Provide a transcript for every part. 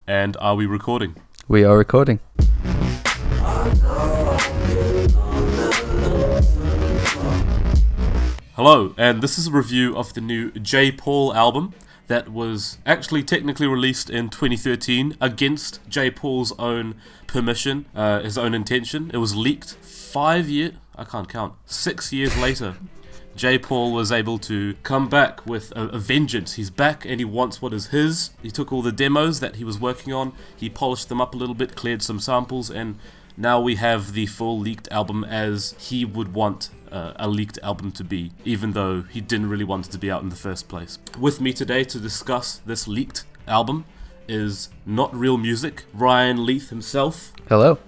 And are we recording? We are recording. Hello, and this is a review of the new J. Paul album that was actually technically released in 2013 against J. Paul's own permission, his own intention. It was leaked 6 years later. J. Paul was able to come back with a vengeance. He's back and he wants what is his. He took all the demos that he was working on, he polished them up a little bit, cleared some samples, and now we have the full leaked album as he would want a leaked album to be, even though he didn't really want it to be out in the first place. With me today to discuss this leaked album is NotRealMusic, Ryan Leith himself. Hello.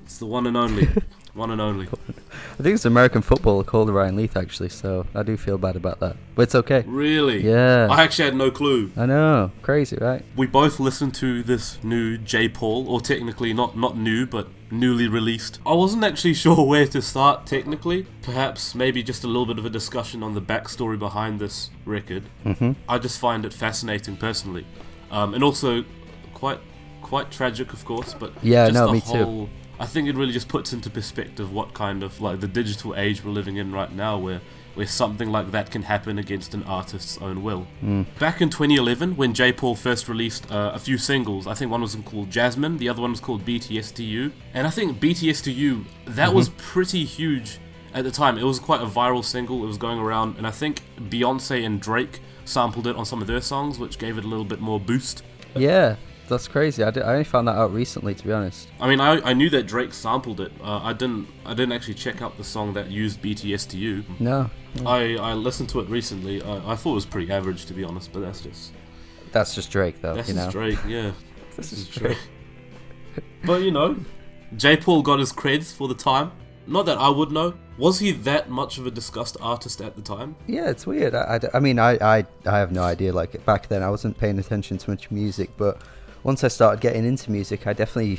It's the one and only. One and only. I think it's American football called Ryan Leith, actually, so I do feel bad about that. But it's okay. Really? Yeah. I actually had no clue. I know. Crazy, right? We both listened to this new J. Paul, or technically not new, but newly released. I wasn't actually sure where to start, technically. Perhaps maybe just a little bit of a discussion on the backstory behind this record. Mm-hmm. I just find it fascinating, personally. And also quite tragic, of course, but yeah, just no, the me whole... too. I think it really just puts into perspective what kind of, like, the digital age we're living in right now, where something like that can happen against an artist's own will. Back in 2011, when J. Paul first released a few singles, I think one was called Jasmine, the other one was called BTSTU, and I think BTSTU, that was pretty huge at the time. It was quite a viral single, it was going around, and I think Beyonce and Drake sampled it on some of their songs, which gave it a little bit more boost. Yeah. That's crazy. I only found that out recently, to be honest. I mean, I knew that Drake sampled it. I didn't actually check out the song that used BTSTU. No. I listened to it recently. I thought it was pretty average, to be honest, but that's just Drake, though. That's you know? just Drake, yeah. This is Drake. But you know, J. Paul got his creds for the time. Not that I would know. Was he that much of a discussed artist at the time? Yeah, it's weird. I mean, I have no idea. Like, back then, I wasn't paying attention to much music, but once I started getting into music, I definitely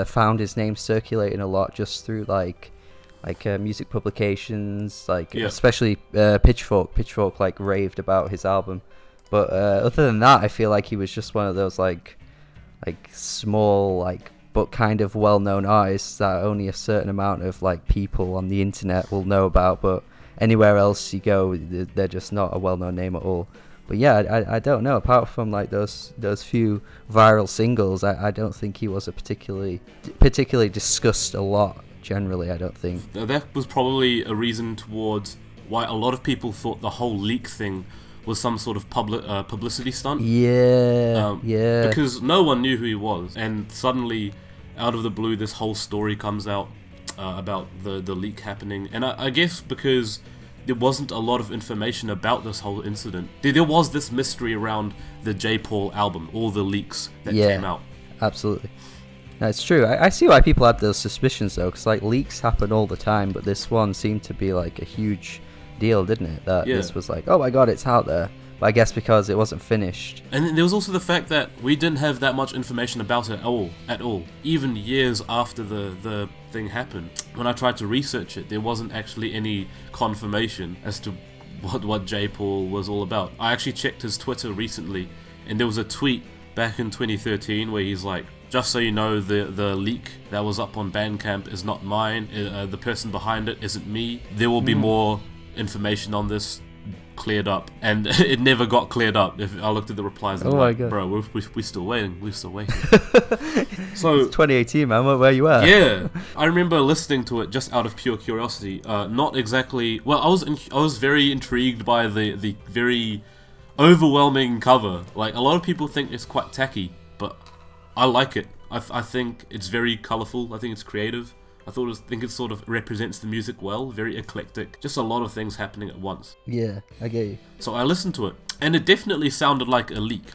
found his name circulating a lot just through like music publications, especially Pitchfork. Pitchfork like raved about his album, but other than that, I feel like he was just one of those like small but kind of well-known artists that only a certain amount of people on the internet will know about. But anywhere else you go, they're just not a well-known name at all. But yeah, I don't know. Apart from those few viral singles, I don't think he was a particularly discussed a lot. Generally, I don't think that was probably a reason towards why a lot of people thought the whole leak thing was some sort of publicity stunt. Yeah, yeah. Because no one knew who he was, and suddenly, out of the blue, this whole story comes out about the leak happening. And I guess because there wasn't a lot of information about this whole incident. There was this mystery around the J. Paul album, all the leaks that came out. Absolutely. No, it's true. I see why people had those suspicions, though, because leaks happen all the time, but this one seemed to be a huge deal, didn't it? That this was oh my god, it's out there. But I guess because it wasn't finished. And then there was also the fact that we didn't have that much information about it at all. Even years after the thing happened. When I tried to research it, there wasn't actually any confirmation as to what J. Paul was all about. I actually checked his Twitter recently, and there was a tweet back in 2013 where he's like, just so you know, the leak that was up on Bandcamp is not mine. The person behind it isn't me. There will be more information on this cleared up, and it never got cleared up. If I looked at the replies, and my god, bro, we're still waiting. We're still waiting. So it's 2018, man. Where you at? Yeah, I remember listening to it just out of pure curiosity. Not exactly. Well, I was very intrigued by the very overwhelming cover. A lot of people think it's quite tacky, but I like it. I think it's very colourful. I think it's creative. I think it sort of represents the music well, very eclectic, just a lot of things happening at once. Yeah, I get you. So I listened to it, and it definitely sounded like a leak,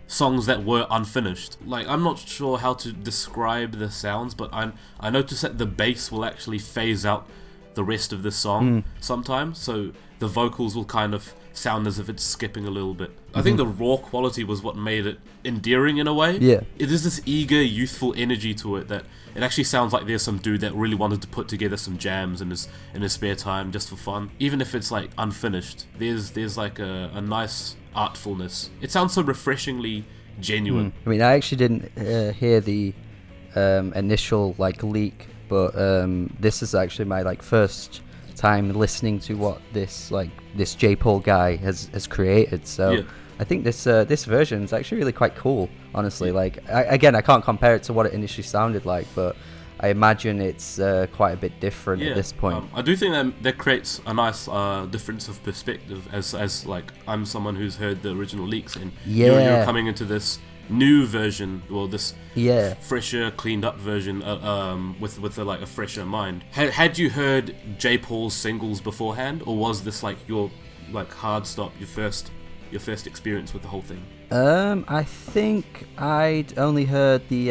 songs that were unfinished. I'm not sure how to describe the sounds, but I noticed that the bass will actually phase out the rest of the song sometimes, so the vocals will kind of sound as if it's skipping a little bit. I think the raw quality was what made it endearing in a way. Yeah. It is this eager, youthful energy to it that it actually sounds like there's some dude that really wanted to put together some jams in his spare time just for fun. Even if it's unfinished, there's a nice artfulness. It sounds so refreshingly genuine. I mean, I actually didn't hear the initial like leak, but this is actually my like first time listening to what this J Paul guy has created. So I think this version is actually really quite cool, honestly. Like I can't compare it to what it initially sounded like, but I imagine it's quite a bit different at this point. I do think that creates a nice difference of perspective as like I'm someone who's heard the original leaks, and you're coming into this new version, well, this fresher, cleaned up version with a fresher mind. Had you heard J Paul's singles beforehand, or was this like your like hard stop, your first experience with the whole thing? I think I'd only heard the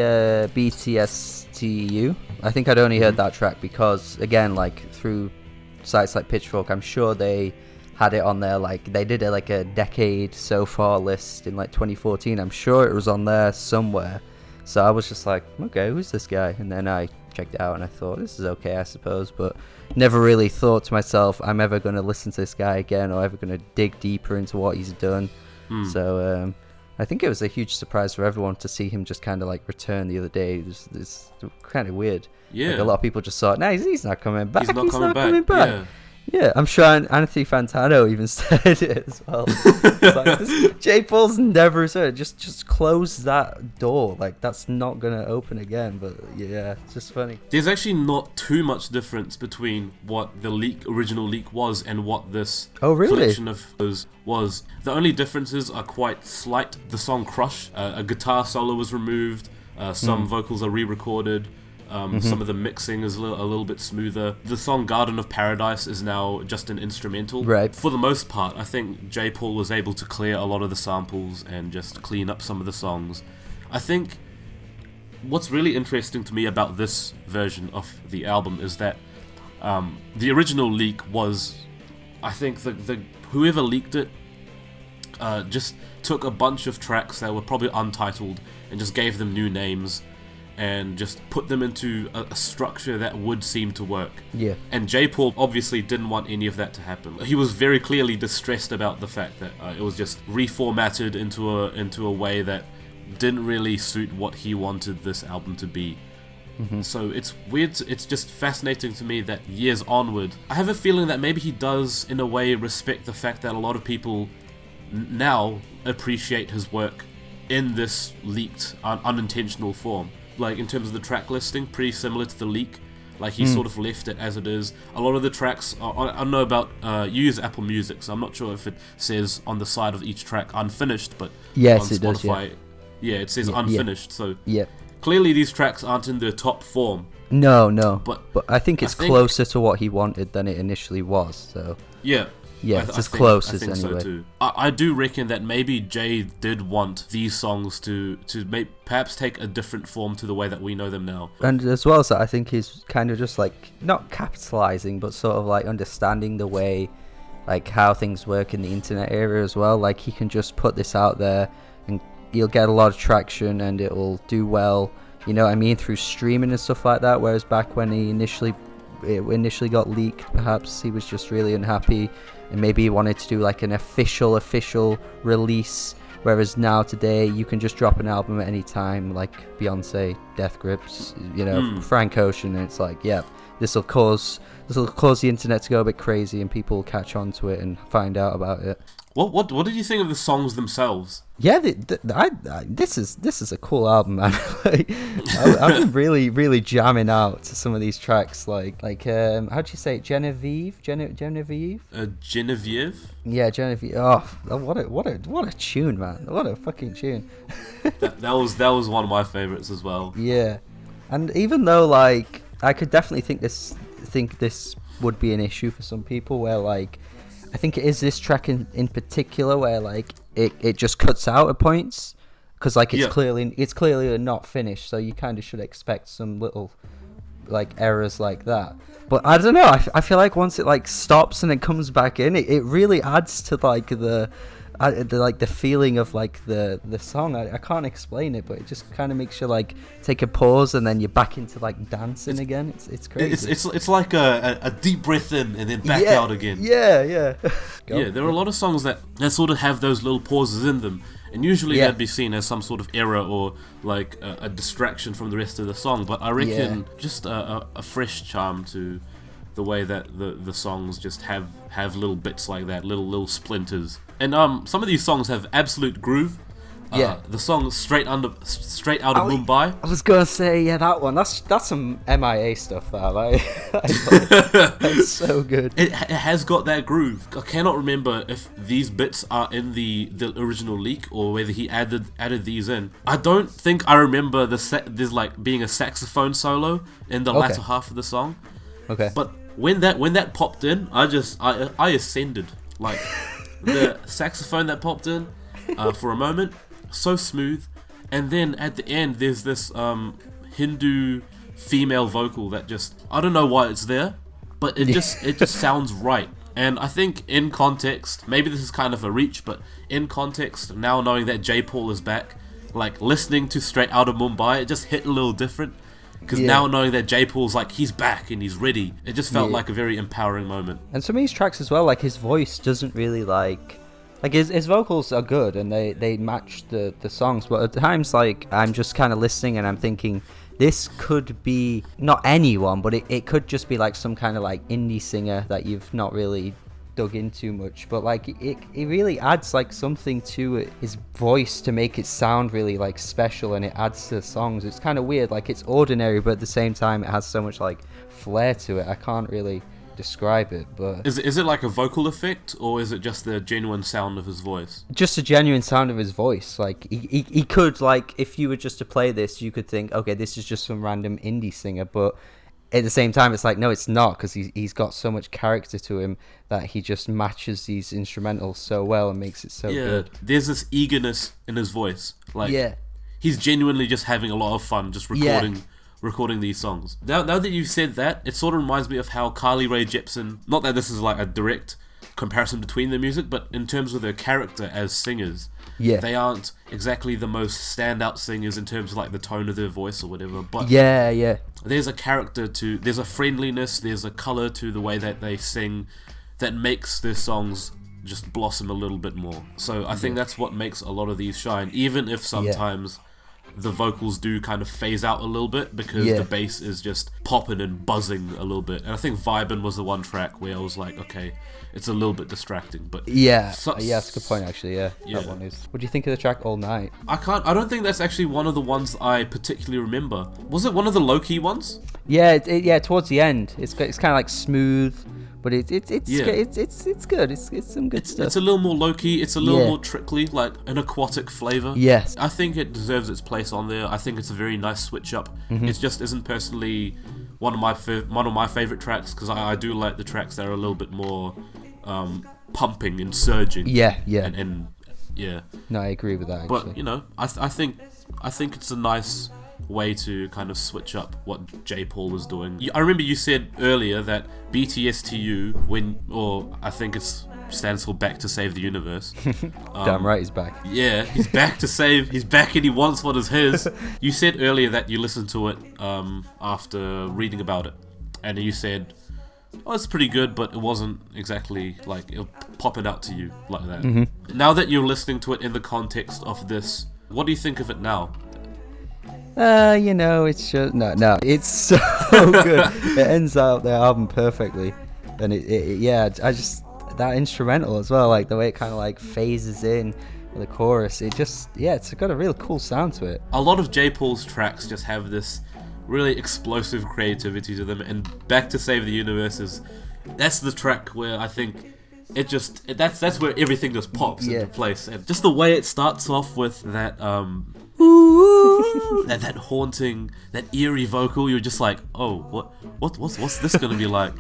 BTSTU. I think I'd only heard that track because, again, like through sites like Pitchfork, I'm sure they had it on there. Like they did a decade so far list in like 2014. I'm sure it was on there somewhere. So I was just like, okay, who's this guy? And then I checked it out and I thought, this is okay, I suppose, but never really thought to myself, I'm ever going to listen to this guy again or ever going to dig deeper into what he's done. So I think it was a huge surprise for everyone to see him just kind of like return the other day. It's kind of weird. Yeah. Like a lot of people just thought, he's not coming back. He's not coming back. Yeah, I'm sure Anthony Fantano even said it as well. It's like, J Paul's never said it. Just close that door. Like, that's not going to open again. But yeah, it's just funny. There's actually not too much difference between what the original leak was and what this collection of was. The only differences are quite slight. The song Crush, a guitar solo was removed. Some vocals are re-recorded. Some of the mixing is a little bit smoother. The song Garden of Paradise is now just an instrumental. Right. For the most part, I think J. Paul was able to clear a lot of the samples and just clean up some of the songs. I think what's really interesting to me about this version of the album is that the original leak was, I think the whoever leaked it just took a bunch of tracks that were probably untitled and just gave them new names and just put them into a structure that would seem to work. Yeah. And J. Paul obviously didn't want any of that to happen. He was very clearly distressed about the fact that it was just reformatted into a way that didn't really suit what he wanted this album to be. So it's weird, it's just fascinating to me that years onward, I have a feeling that maybe he does in a way respect the fact that a lot of people now appreciate his work in this leaked, unintentional form. Like in terms of the track listing, pretty similar to the leak. Like he sort of left it as it is. A lot of the tracks, I don't know about, you use Apple Music, so I'm not sure if it says on the side of each track unfinished, but yes, on Spotify, it does, yeah, it says unfinished. So yeah. Clearly these tracks aren't in their top form. No, but I think it's closer to what he wanted than it initially was. So yeah. It's as close as anyway. So too. I do reckon that maybe Jay did want these songs to perhaps take a different form to the way that we know them now. And as well as that, I think he's kind of just like, not capitalizing, but sort of like understanding the way, like how things work in the internet era as well. Like he can just put this out there and you'll get a lot of traction and it'll do well, you know what I mean, through streaming and stuff like that. Whereas back when it initially got leaked, perhaps he was just really unhappy and maybe he wanted to do like an official release, whereas now today you can just drop an album at any time, like Beyonce, Death Grips, you know, Frank Ocean, and it's like, yeah, this will cause the internet to go a bit crazy and people will catch on to it and find out about it. What did you think of the songs themselves? Yeah, this is a cool album, man. Like, I've been really jamming out to some of these tracks. Like how do you say it? Genevieve? Genevieve? Genevieve? Yeah, Genevieve. Oh, what a tune, man! What a fucking tune. that was one of my favorites as well. Yeah, and even though like I could definitely think this would be an issue for some people, where like. I think it is this track in particular where like it just cuts out at points because like it's clearly not finished, so you kind of should expect some little like errors like that. But I don't know, I feel like once it like stops and it comes back in, it really adds to like the feeling of like the song. I can't explain it, but it just kind of makes you like take a pause and then you're back into like dancing again. It's crazy. It's like a deep breath in and then back out again. Yeah. Yeah, there are a lot of songs that sort of have those little pauses in them, and usually that'd be seen as some sort of error or like a distraction from the rest of the song. But I reckon just a fresh charm to the way that the songs just have little bits like that, little splinters. And some of these songs have absolute groove. The song Straight Out of Mumbai. I was gonna say, that one. That's some MIA stuff. That's so good. It has got that groove. I cannot remember if these bits are in the original leak or whether he added these in. I don't think I remember there's like being a saxophone solo in the latter half of the song. Okay. But when that popped in, I ascended. Like the saxophone that popped in for a moment. So smooth, and then at the end there's this Hindu female vocal that just, I don't know why it's there, but it just sounds right. And I think in context, maybe this is kind of a reach, but in context, now knowing that J. Paul is back, like listening to Straight Out of Mumbai, it just hit a little different. Because now knowing that J. Paul's like, he's back and he's ready, it just felt like a very empowering moment. And some of these tracks as well, like his voice doesn't really like his vocals are good and they match the songs, but at times like I'm just kind of listening and I'm thinking this could be not anyone, but it could just be like some kind of like indie singer that you've not really dug into much, but like it really adds like something to it, his voice, to make it sound really like special, and it adds to the songs. It's kind of weird, like it's ordinary, but at the same time it has so much like flair to it. I can't really describe it, but is it like a vocal effect, or is it just the genuine sound of his voice? Just a genuine sound of his voice. Like he could, like, if you were just to play this, you could think, okay, this is just some random indie singer, but at the same time it's like, no, it's not, because he's got so much character to him that he just matches these instrumentals so well and makes it so good. There's this eagerness in his voice, like he's genuinely just having a lot of fun just recording these songs. Now that you've said that, it sort of reminds me of how Carly Rae Jepsen, not that this is like a direct comparison between their music, but in terms of their character as singers, they aren't exactly the most standout singers in terms of like the tone of their voice or whatever, but there's a character to, there's a friendliness, there's a colour to the way that they sing that makes their songs just blossom a little bit more. So I think that's what makes a lot of these shine, even if sometimes the vocals do kind of phase out a little bit because the bass is just popping and buzzing a little bit. And I think Vibin was the one track where I was like, okay, it's a little bit distracting. But that's a good point actually. That one is. What do you think of the track All Night? I don't think that's actually one of the ones I particularly remember. Was it one of the low-key ones? Yeah, towards the end. It's kind of like smooth, but it's good. It's some good stuff. It's a little more low-key, it's a little more trickly, like an aquatic flavour. Yes. I think it deserves its place on there. I think it's a very nice switch up. It just isn't personally one of my favourite tracks, because I do like the tracks that are a little bit more pumping and surging. And No, I agree with that actually. But, you know, I think it's a nice way to kind of switch up what J. Paul is doing. I remember you said earlier that BTSTU, I think it stands for Back to Save the Universe. Damn right he's back. Yeah, he's back to save, he's back and he wants what is his. You said earlier that you listened to it after reading about it, and you said, oh, it's pretty good, but it wasn't exactly like popping out to you like that. Now that you're listening to it in the context of this, what do you think of it now? It's just no, it's so good. It ends out the album perfectly, and I just, that instrumental as well, like the way it kind of like phases in with the chorus, it's got a real cool sound to it. A lot of J. Paul's tracks just have this really explosive creativity to them, and Back to Save the Universe that's the track where I think that's where everything just pops into place, and just the way it starts off with that that haunting, that eerie vocal, you're just like, oh, what's this gonna be like?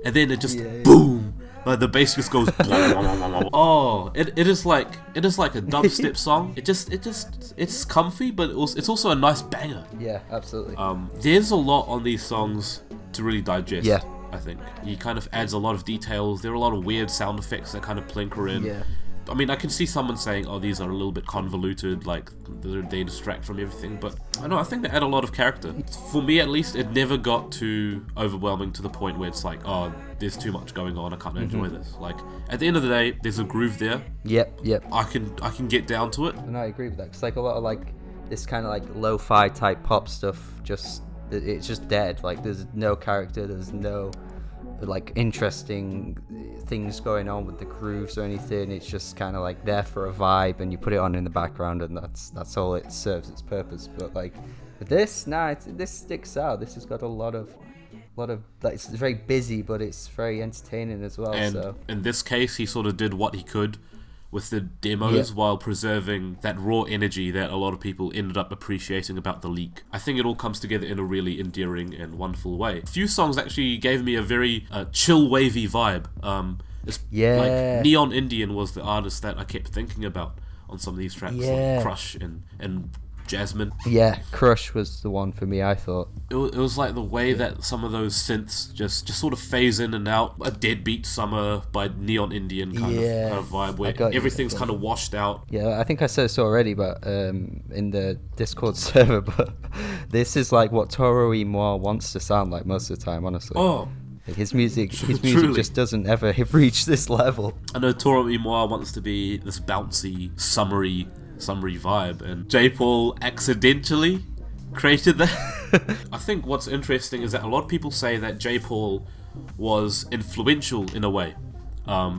And then it just boom, like the bass just goes oh, it is like a dubstep song. It's comfy, but it's also a nice banger. Yeah, absolutely. There's a lot on these songs to really digest. Yeah, I think he kind of adds a lot of details. There are a lot of weird sound effects that kind of plinker in. I mean, I can see someone saying, oh, these are a little bit convoluted, like they distract from everything, but I don't know, I think they add a lot of character. For me at least, it never got too overwhelming to the point where it's like, oh, there's too much going on, I can't enjoy this. Like, at the end of the day, there's a groove there. Yep. I can get down to it. And I agree with that, because like a lot of like this kind of like lo-fi type pop stuff, it's just dead. Like, there's no character, there's no like interesting things going on with the grooves or anything. It's just kind of like there for a vibe, and you put it on in the background, and that's all it serves its purpose. But like with this, this sticks out. This has got a lot of like, it's very busy, but it's very entertaining as well. And so in this case, he sort of did what he could with the demos while preserving that raw energy that a lot of people ended up appreciating about the leak. I think it all comes together in a really endearing and wonderful way. A few songs actually gave me a very chill, wavy vibe. Like Neon Indian was the artist that I kept thinking about on some of these tracks, like Crush and Jasmine. Yeah, Crush was the one for me, I thought. It was like the way that some of those synths just sort of phase in and out. A Deadbeat Summer by Neon Indian kind of vibe, where everything's kind of washed out. Yeah, I think I said this already, but in the Discord server, but this is like what Toro y Moi wants to sound like most of the time, honestly. Oh, his music just doesn't ever reach this level. I know Toro y Moi wants to be this bouncy, summery vibe, and J. Paul accidentally created that. I think what's interesting is that a lot of people say that J. Paul was influential in a way,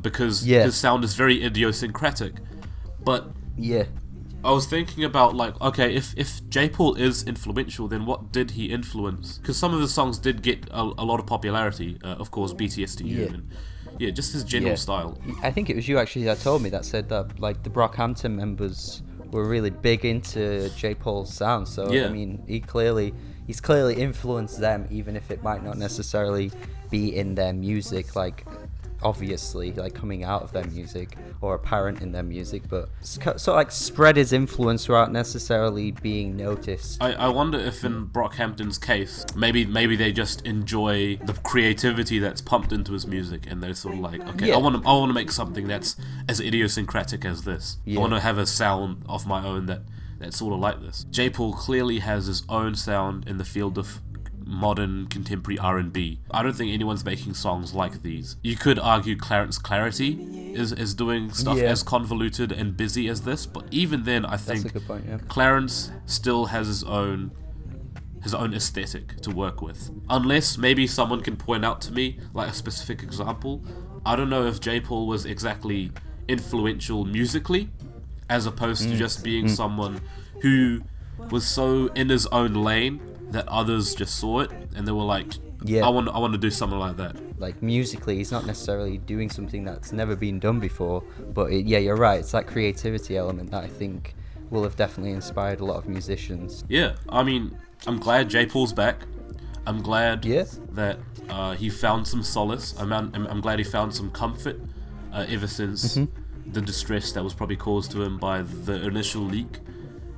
because his sound is very idiosyncratic. But I was thinking about, like, okay, if J. Paul is influential, then what did he influence? Because some of the songs did get a lot of popularity, of course, BTSTU and just his general style. I think it was you actually that told me that said that like the Brockhampton members were really big into J. Paul's sound. So I mean, he's clearly influenced them, even if it might not necessarily be in their music, like obviously like coming out of their music or apparent in their music, but sort of like spread his influence without necessarily being noticed. I wonder if in Brockhampton's case, maybe they just enjoy the creativity that's pumped into his music, and they're sort of like, okay, I want to make something that's as idiosyncratic as this. I want to have a sound of my own that's sort of like this. J. Paul clearly has his own sound in the field of modern contemporary R&B. I don't think anyone's making songs like these. You could argue Clarence Clarity is doing stuff as convoluted and busy as this, but even then I think that's a good point, Clarence still has his own aesthetic to work with. Unless maybe someone can point out to me like a specific example. I don't know if J. Paul was exactly influential musically, as opposed to just being someone who was so in his own lane that others just saw it and they were like, I want to do something like that. Like musically, he's not necessarily doing something that's never been done before, but you're right, it's that creativity element that I think will have definitely inspired a lot of musicians. Yeah, I mean, I'm glad J. Paul's back. I'm glad that he found some solace. I'm glad he found some comfort ever since the distress that was probably caused to him by the initial leak.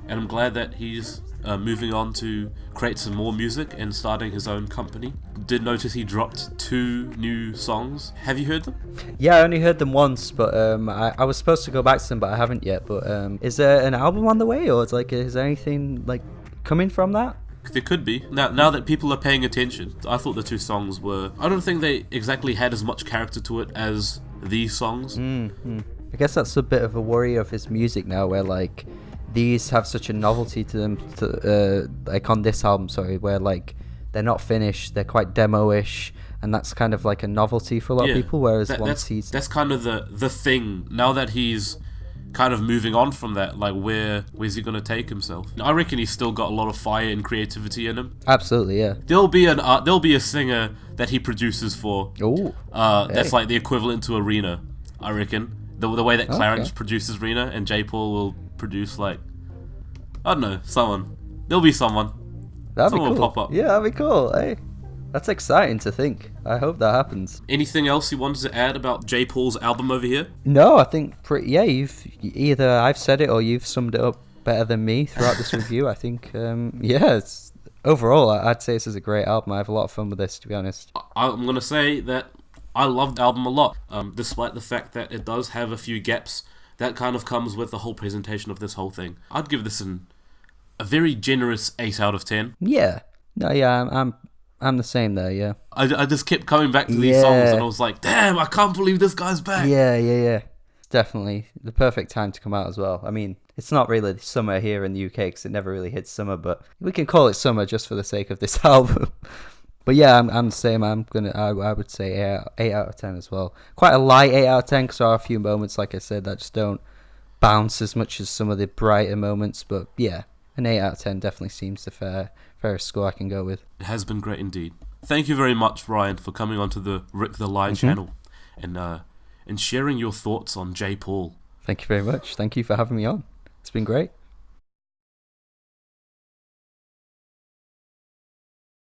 And I'm glad that he's moving on to create some more music and starting his own company. Did notice he dropped 2 new songs. Have you heard them? Yeah, I only heard them once, but I was supposed to go back to them, but I haven't yet. But is there an album on the way, or is there anything like coming from that? There could be. Now that people are paying attention, I thought the 2 songs were... I don't think they exactly had as much character to it as these songs. I guess that's a bit of a worry of his music now, where like these have such a novelty to them, like on this album, where like they're not finished, they're quite demo-ish, and that's kind of like a novelty for a lot of people, whereas that's kind of the thing, now that he's kind of moving on from that, like where's he gonna take himself? I reckon he's still got a lot of fire and creativity in him. Absolutely, yeah. There'll be a singer that he produces for. That's like the equivalent to Arena, I reckon. The way that Clarence produces Rena, and J. Paul will produce, like, I don't know, someone. There'll be someone. That'd be cool. Will pop up. Yeah, that'd be cool. Hey, that's exciting to think. I hope that happens. Anything else you wanted to add about J. Paul's album over here? No, I think you've either I've said it or you've summed it up better than me throughout this review. I think it's overall I'd say this is a great album. I have a lot of fun with this, to be honest. I'm gonna say that I love the album a lot, despite the fact that it does have a few gaps that kind of comes with the whole presentation of this whole thing. I'd give this a very generous 8 out of 10. Yeah. No, yeah, I'm the same there, yeah. I just kept coming back to these songs, and I was like, damn, I can't believe this guy's back. Yeah. Definitely the perfect time to come out as well. I mean, it's not really summer here in the UK because it never really hits summer, but we can call it summer just for the sake of this album. But yeah, I'm the same. I would say 8 out of 10 as well. Quite a light 8 out of 10 because there are a few moments, like I said, that just don't bounce as much as some of the brighter moments. But yeah, an 8 out of 10 definitely seems the fairest score I can go with. It has been great indeed. Thank you very much, Ryan, for coming onto the Rick the Lie channel and sharing your thoughts on J. Paul. Thank you very much. Thank you for having me on. It's been great.